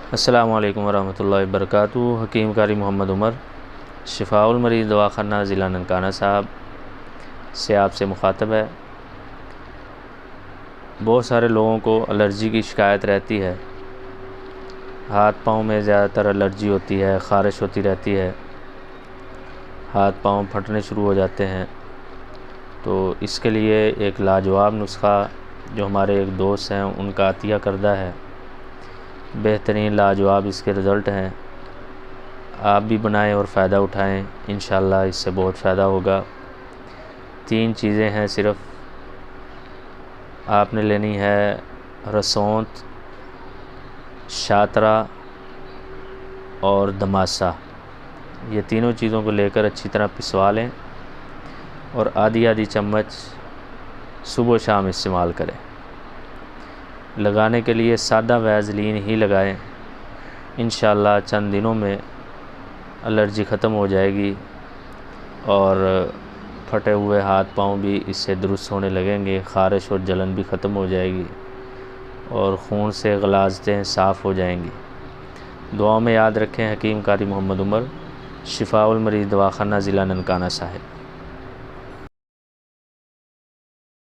अस्सलामु अलैकुम वरहमतुल्लाहि वबरकातुहू। हकीम कारी मोहम्मद उमर, शिफाउल मरीज़ दवाखाना ज़िला ननकाना साहब से आपसे मुखातब है। बहुत सारे लोगों को एलर्जी की शिकायत रहती है। हाथ पाँव में ज़्यादातर एलर्जी होती है, ख़ारिश होती रहती है, हाथ पाँव फटने शुरू हो जाते हैं। तो इसके लिए एक लाजवाब नुस्खा जो हमारे एक दोस्त हैं उनका अतिया करदा है, बेहतरीन लाजवाब इसके रिज़ल्ट हैं। आप भी बनाएं और फ़ायदा उठाएं, इंशाअल्लाह इससे बहुत फ़ायदा होगा। 3 चीज़ें हैं सिर्फ़। आपने लेनी है रसौंत, शातरा और दमासा। ये तीनों चीज़ों को लेकर अच्छी तरह पिसवा लें और आधी आधी चम्मच सुबह शाम इस्तेमाल करें। लगाने के लिए सादा वैज़लीन ही लगाएं। इंशाअल्लाह चंद दिनों में एलर्जी ख़त्म हो जाएगी और फटे हुए हाथ पाँव भी इससे दुरुस्त होने लगेंगे। ख़ारिश और जलन भी ख़त्म हो जाएगी और खून से ग़लाज़तें साफ़ हो जाएंगी। दुआओं में याद रखें। हकीम कारी मोहम्मद उमर, शिफाउल मरीज़ दवाखाना ज़िला ननकाना साहिब।